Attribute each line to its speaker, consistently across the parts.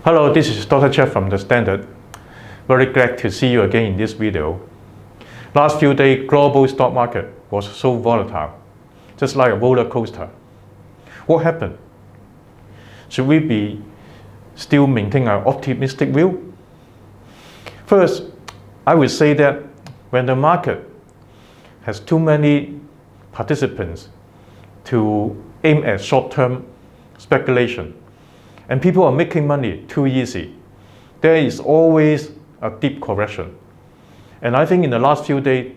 Speaker 1: Hello, this is Dr. Jeff from The Standard. Very glad to see you again in this video. Last few days, global stock market was so volatile, just like a roller coaster. What happened? Should we be still maintaining an optimistic view? First, I would say that when the market has too many participants to aim at short-term speculation, and people are making money too easy, there is always a deep correction. And I think in the last few days,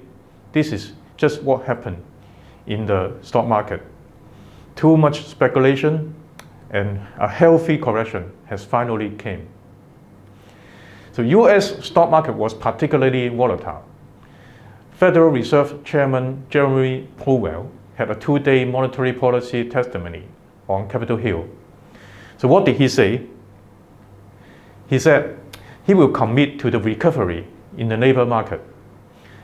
Speaker 1: this is just what happened in the stock market. Too much speculation and a healthy correction has finally came. So US stock market was particularly volatile. Federal Reserve Chairman Jeremy Powell had a two-day monetary policy testimony on Capitol Hill. So what did he say? He said he will commit to the recovery in the labor market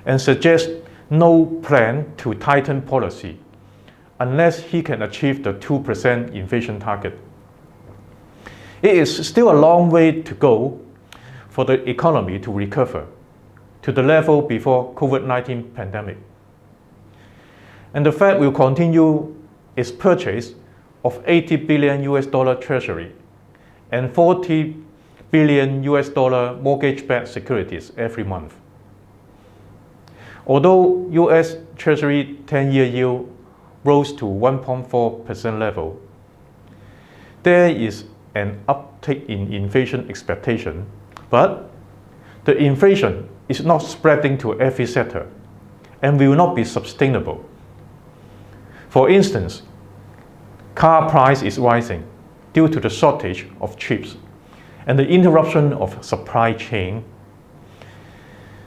Speaker 1: and suggest no plan to tighten policy unless he can achieve the 2% inflation target. It is still a long way to go for the economy to recover to the level before COVID-19 pandemic. And the Fed will continue its purchase of $80 billion US Treasury and $40 billion US mortgage-backed securities every month. Although US Treasury 10-year yield rose to 1.4% level, there is an uptick in inflation expectation, but the inflation is not spreading to every sector and will not be sustainable. For instance, car price is rising due to the shortage of chips and the interruption of supply chain.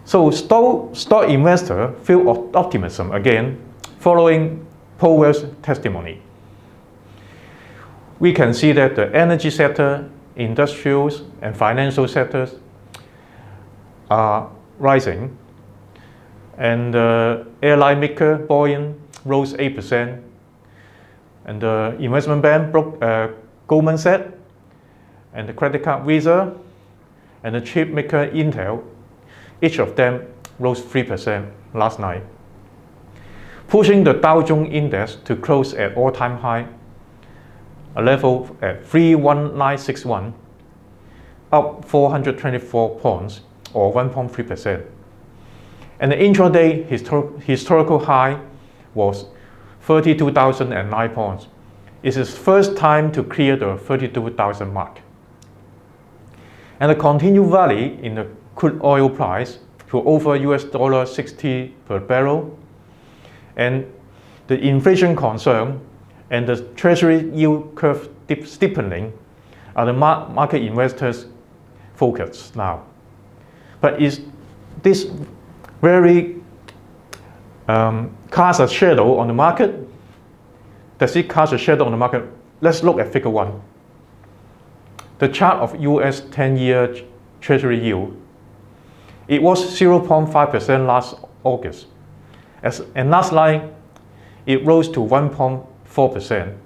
Speaker 1: So stock investors feel optimism again following Powell's testimony. We can see that the energy sector, industrials, and financial sectors are rising, and the airline maker Boeing rose 8%, and the investment bank Goldman Sachs, and the credit card Visa, and the chip maker Intel, each of them rose 3% last night, pushing the Dow Jones Index to close at all-time high, a level at 31961, up 424 points or 1.3%. And the intraday historical high was 32,009 points. It's its first time to clear the 32,000 mark. And the continued rally in the crude oil price to over $60 per barrel, and the inflation concern and the Treasury yield curve steepening are the market investors' focus now. But is this very cast a shadow on the market? Does it cast a shadow on the market? Let's look at figure 1. The chart of US 10-year Treasury yield. It was 0.5% last August. And last night, it rose to 1.4%.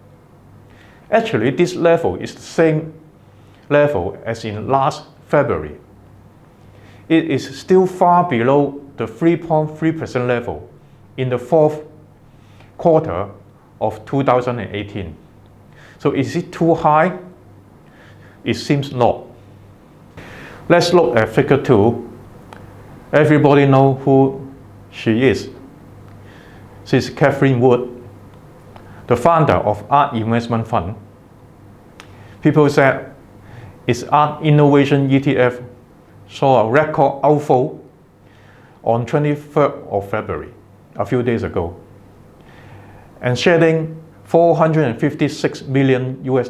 Speaker 1: Actually, this level is the same level as in last February. It is still far below the 3.3% level in the fourth quarter of 2018. So is it too high? It seems not. Let's look at figure 2. Everybody knows who she is. She's Cathie Wood, the founder of Art Investment Fund. People said its Art Innovation ETF saw a record outflow on 23rd of February, a few days ago, and shedding $456 million US.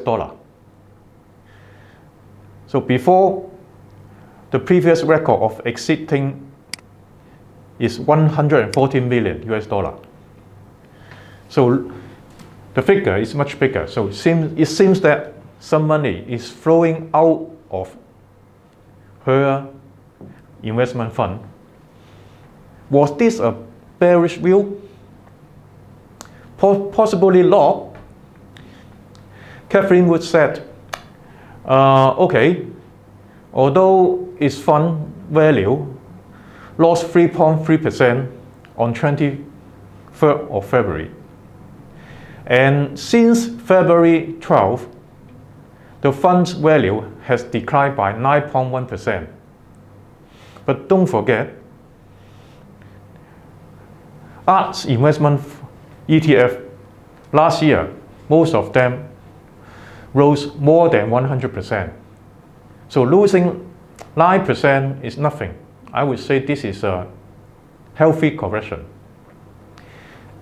Speaker 1: So before, the previous record of exiting is $140 million US. So the figure is much bigger. So it seems that some money is flowing out of her investment fund. Was this a bearish view? Possibly not. Cathie Wood said, okay, although its fund value lost 3.3% on 23rd of February. And since February 12th, the fund's value has declined by 9.1%. But don't forget, ARK's investment ETF last year, most of them rose more than 100%. So losing 9% is nothing. I would say this is a healthy correction.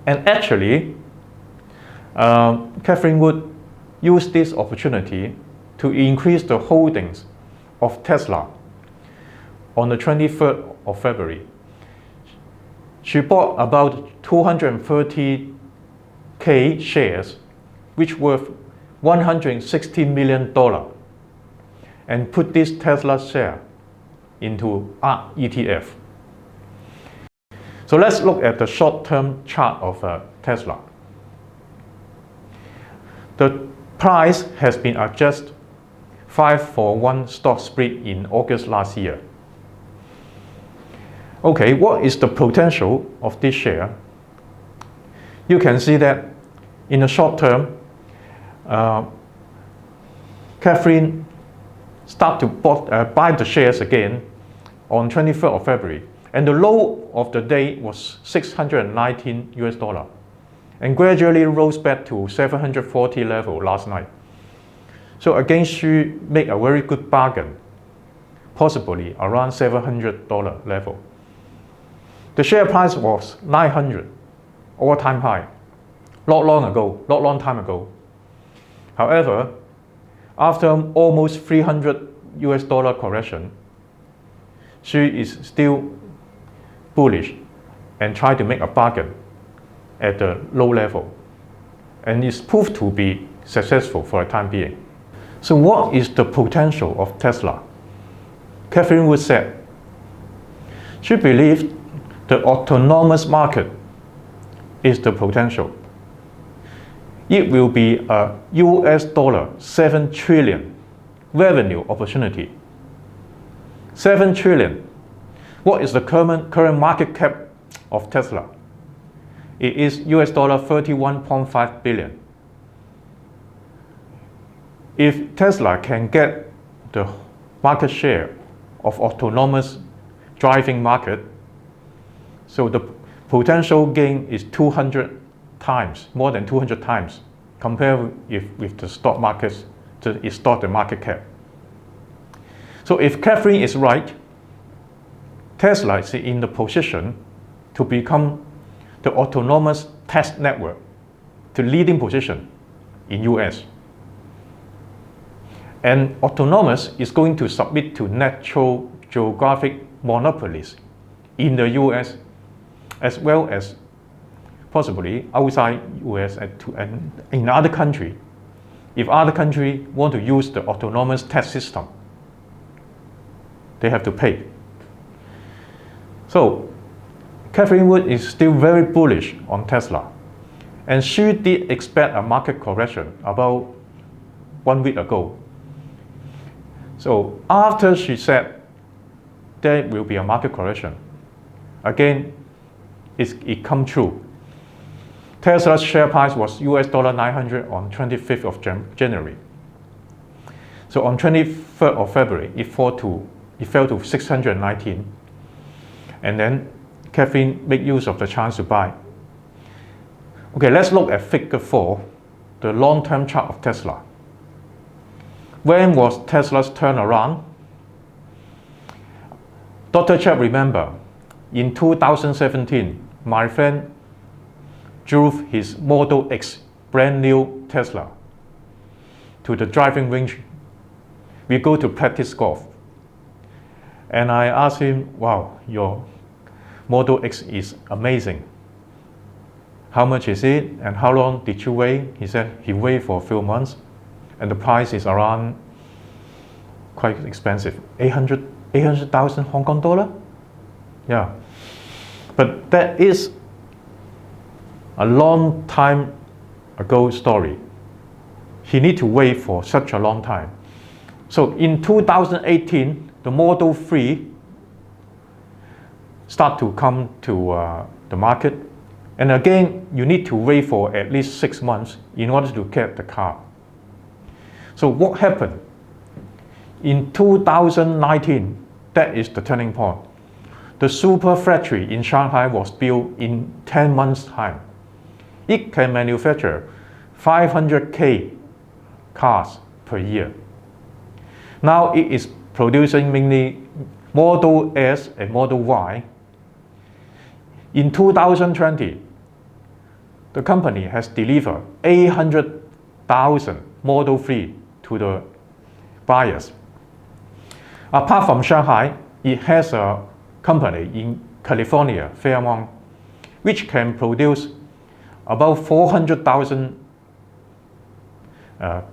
Speaker 1: And actually, Cathie Wood used this opportunity to increase the holdings of Tesla on the 23rd of February. She bought about 230,000 shares, which worth $160 million, and put this Tesla share into ARK ETF. So let's look at the short-term chart of Tesla. The price has been adjusted 5-for-1 stock split in August last year. Okay, what is the potential of this share? You can see that in the short term, Cathie started to buy the shares again on 23rd of February, and the low of the day was $619 and gradually rose back to 740 level last night. So again, she made a very good bargain, possibly around $700 level. The share price was 900, all-time high, not long time ago. However, after almost $300 correction, she is still bullish and try to make a bargain at the low level, and is proved to be successful for the time being. So what is the potential of Tesla? Cathie Wood said she believed the autonomous market is the potential. It will be a $7 trillion revenue opportunity. 7 trillion. What is the current market cap of Tesla? It is $31.5 billion. If Tesla can get the market share of autonomous driving market, so the potential gain is 200 times, more than 200 times, compared with the stock market, the market cap. So if Cathie is right, Tesla is in the position to become the autonomous test network, the leading position in US. And autonomous is going to submit to natural geographic monopolies in the US, as well as possibly outside US and in other countries. If other countries want to use the autonomous test system, they have to pay. So Cathie Wood is still very bullish on Tesla, and she did expect a market correction about 1 week ago. So after she said there will be a market correction, again it come true. Tesla's share price was $900 on 25th of January. So on 23rd of February, it fell to 619, and then Cathie made use of the chance to buy. Okay, let's look at figure 4, the long-term chart of Tesla. When was Tesla's turnaround? Dr. Chap remember, in 2017, my friend drove his Model X, brand new Tesla, to the driving range. We go to practice golf. And I asked him, wow, your Model X is amazing. How much is it and how long did you wait? He said he waited for a few months, and the price is around quite expensive, 800,000 Hong Kong dollar? Yeah. But that is a long time ago story. He need to wait for such a long time. So in 2018, the Model 3 start to come to the market. And again, you need to wait for at least 6 months in order to get the car. So what happened? In 2019, that is the turning point. The super factory in Shanghai was built in 10 months' time. It can manufacture 500,000 cars per year. Now it is producing mainly Model S and Model Y. In 2020, the company has delivered 800,000 Model 3 to the buyers. Apart from Shanghai, it has a company in California, Fairmont, which can produce about 400,000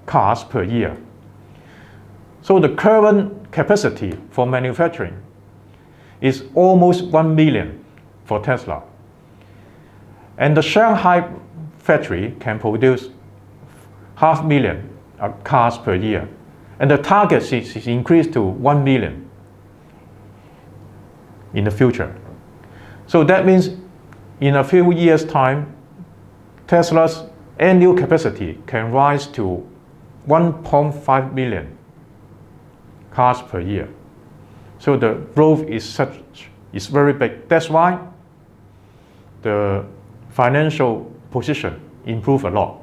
Speaker 1: cars per year. So the current capacity for manufacturing is almost 1 million for Tesla. And the Shanghai factory can produce 500,000 cars per year. And the target is increased to 1 million in the future. So that means in a few years' time, Tesla's annual capacity can rise to 1.5 million cars per year. So the growth is very big. That's why the financial position improved a lot.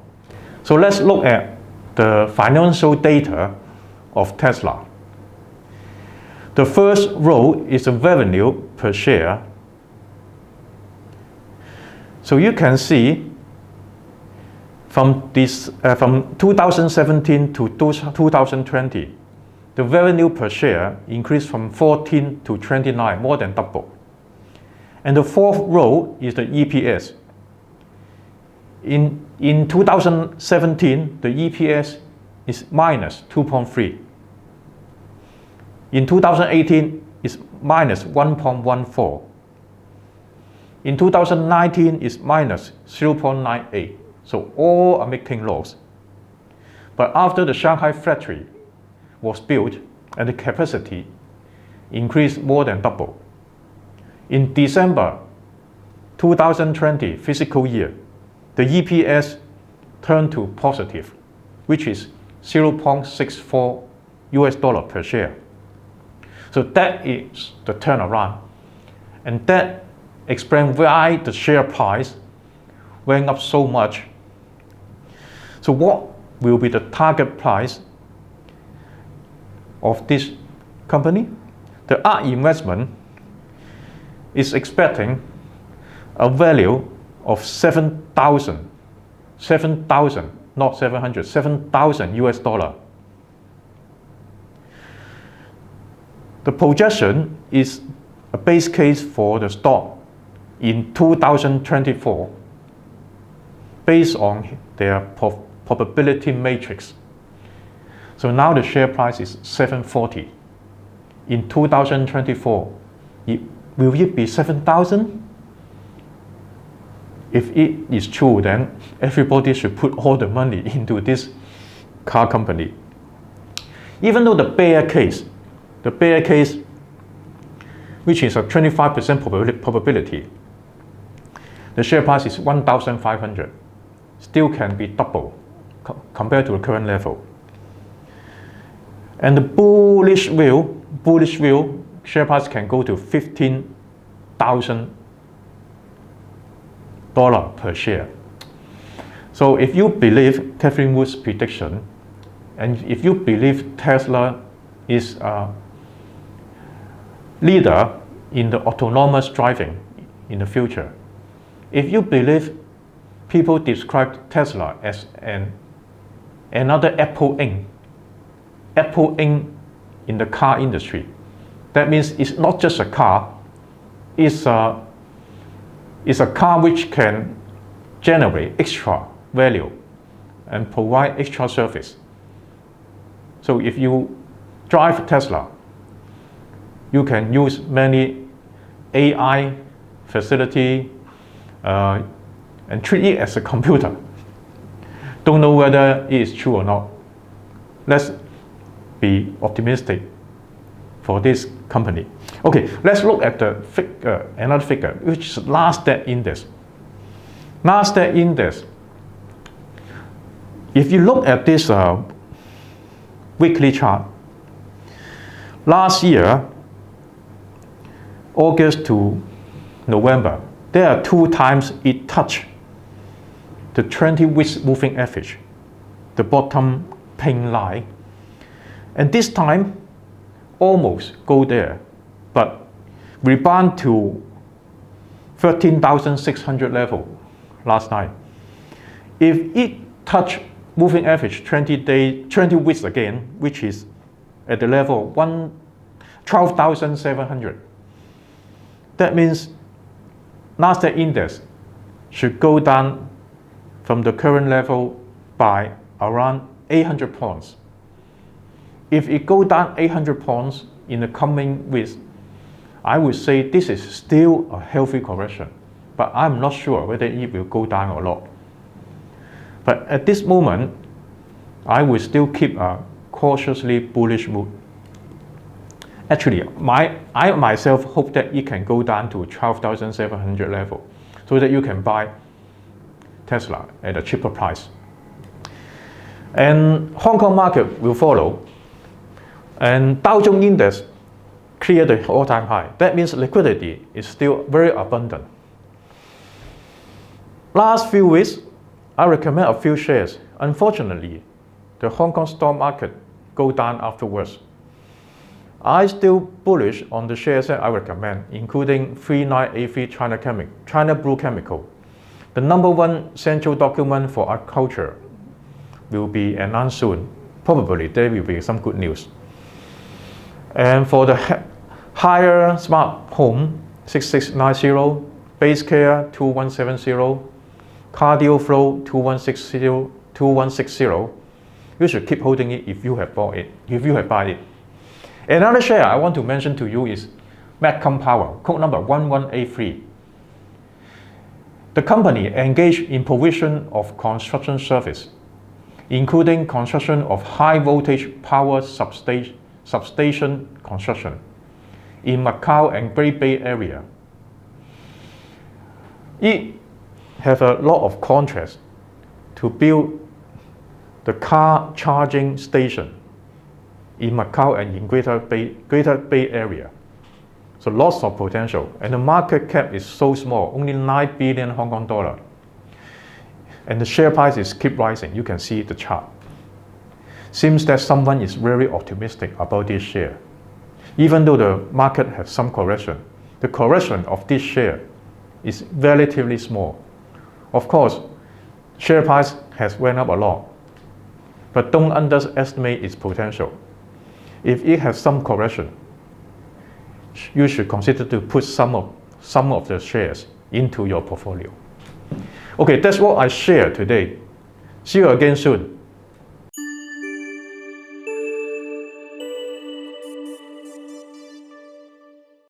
Speaker 1: So let's look at the financial data of Tesla. The first row is the revenue per share. So you can see from 2017 to 2020, the revenue per share increased from 14 to 29, more than double. And the fourth row is the EPS. In 2017, the EPS is minus 2.3. In 2018, it's minus 1.14. In 2019, it's minus 0.98. So all are making loss. But after the Shanghai factory was built and the capacity increased more than double, in December 2020 fiscal year, the EPS turned to positive, which is $0.64 per share. So that is the turnaround. And that explains why the share price went up so much. So what will be the target price of this company? The ARK Investment is expecting a value of 7,000, not 700, 7,000 US dollar. The projection is a base case for the stock in 2024 based on their probability matrix. So now the share price is 740. In 2024, will it be 7,000? If it is true, then everybody should put all the money into this car company. Even though the bear case, which is a 25% probability, the share price is 1,500, still can be double compared to the current level. And the bullish view, share price can go to $15,000 per share. So if you believe Cathie Wood's prediction, and if you believe Tesla is a leader in the autonomous driving in the future, if you believe people describe Tesla as another Apple Inc. in the car industry, that means it's not just a car, it's a car which can generate extra value and provide extra service. So if you drive Tesla, you can use many AI facility and treat it as a computer. Don't know whether it is true or not. Let's be optimistic for this company. Okay, let's look at the another figure, which is Nasdaq index. Nasdaq index. If you look at this weekly chart, last year, August to November, there are 2 times it touched the 20 weeks moving average, the bottom pink line, and this time almost go there, but rebound to 13,600 level last night. If it touch moving average 20 weeks again, which is at the level 12,700, that means Nasdaq index should go down from the current level by around 800 points. If it go down 800 points in the coming weeks, I would say this is still a healthy correction, but I'm not sure whether it will go down or not. But at this moment, I will still keep a cautiously bullish mood. Actually, I myself hope that it can go down to 12,700 level so that you can buy Tesla at a cheaper price. And Hong Kong market will follow. And Dow Jones Index cleared the all-time high. That means liquidity is still very abundant. Last few weeks, I recommend a few shares. Unfortunately, the Hong Kong stock market go down afterwards. I still bullish on the shares that I recommend, including 3983 China Blue Chemical. The #1 central document for agriculture will be announced soon. Probably there will be some good news. And for the higher smart home, 6690, base care 2170, cardio flow 2160, you should keep holding it if you have bought it, buy it. Another share I want to mention to you is Mecom Power, code number 1183. The company engaged in provision of construction service, including construction of high voltage power substation construction in Macau and Great Bay Area. It has a lot of contracts to build the car charging station in Macau and in Greater Bay Area. So lots of potential, and the market cap is so small, only 9 billion Hong Kong dollar. And the share price is keep rising. You can see the chart. Seems that someone is very optimistic about this share. Even though the market has some correction, the correction of this share is relatively small. Of course, share price has went up a lot, but don't underestimate its potential. If it has some correction, you should consider to put some of the shares into your portfolio. Okay, that's what I share today. See you again soon.